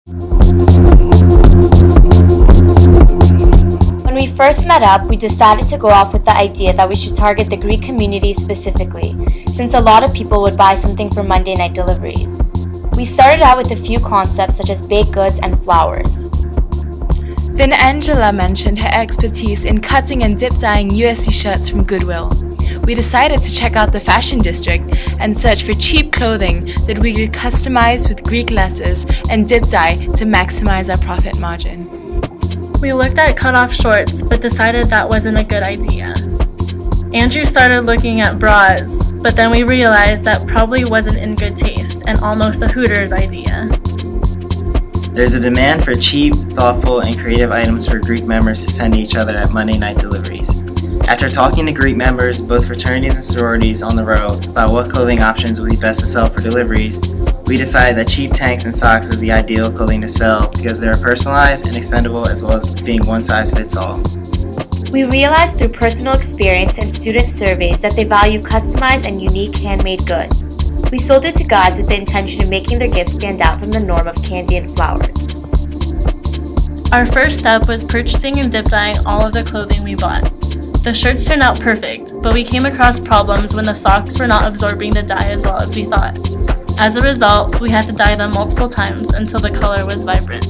When we first met up, we decided to go off with the idea that we should target the Greek community specifically, since a lot of people would buy something for Monday night deliveries. We started out with a few concepts such as baked goods and flowers. Then Angela mentioned her expertise in cutting and dip dyeing USC shirts from Goodwill. We decided to check out the fashion district and search for cheap clothing that we could customize with Greek letters and dip dye to maximize our profit margin. We looked at cut-off shorts, but decided that wasn't a good idea. Andrew started looking at bras, but then we realized that probably wasn't in good taste and almost a Hooters idea. There's a demand for cheap, thoughtful, and creative items for Greek members to send to each other at Monday night deliveries. After talking to Greek members, both fraternities and sororities on the road, about what clothing options would be best to sell for deliveries, we decided that cheap tanks and socks would be ideal clothing to sell because they are personalized and expendable as well as being one size fits all. We realized through personal experience and student surveys that they value customized and unique handmade goods. We sold it to guys with the intention of making their gifts stand out from the norm of candy and flowers. Our first step was purchasing and dip dyeing all of the clothing we bought. The shirts turned out perfect, but we came across problems when the socks were not absorbing the dye as well as we thought. As a result, we had to dye them multiple times until the color was vibrant.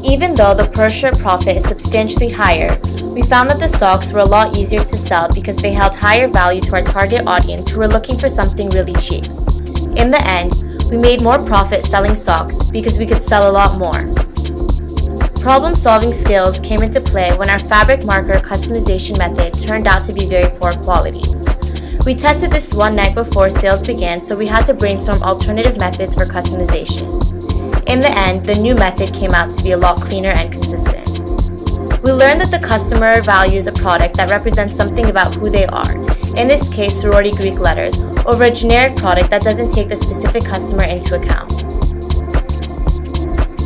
Even though the per shirt profit is substantially higher, we found that the socks were a lot easier to sell because they held higher value to our target audience who were looking for something really cheap. In the end, we made more profit selling socks because we could sell a lot more. Problem-solving skills came into play when our fabric marker customization method turned out to be very poor quality. We tested this one night before sales began, so we had to brainstorm alternative methods for customization. In the end, the new method came out to be a lot cleaner and consistent. We learned that the customer values a product that represents something about who they are, in this case sorority Greek letters, over a generic product that doesn't take the specific customer into account.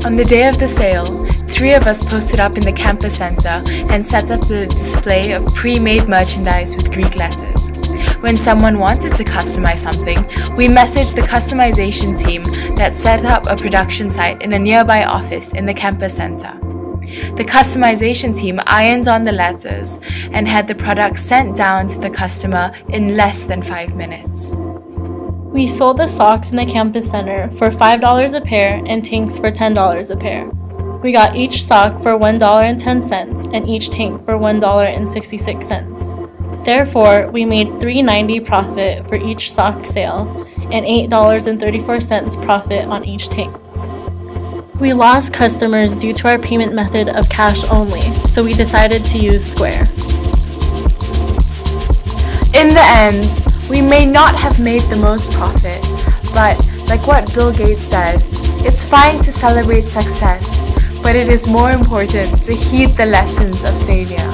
On the day of the sale, 3 of us posted up in the campus center and set up the display of pre-made merchandise with Greek letters. When someone wanted to customize something, we messaged the customization team that set up a production site in a nearby office in the campus center. The customization team ironed on the letters and had the product sent down to the customer in less than 5 minutes. We sold the socks in the campus center for $5 a pair and tanks for $10 a pair. We got each sock for $1.10 and each tank for $1.66. Therefore, we made $3.90 profit for each sock sale and $8.34 profit on each tank. We lost customers due to our payment method of cash only, so we decided to use Square. In the end, we may not have made the most profit, but like what Bill Gates said, it's fine to celebrate success, but it is more important to heed the lessons of failure.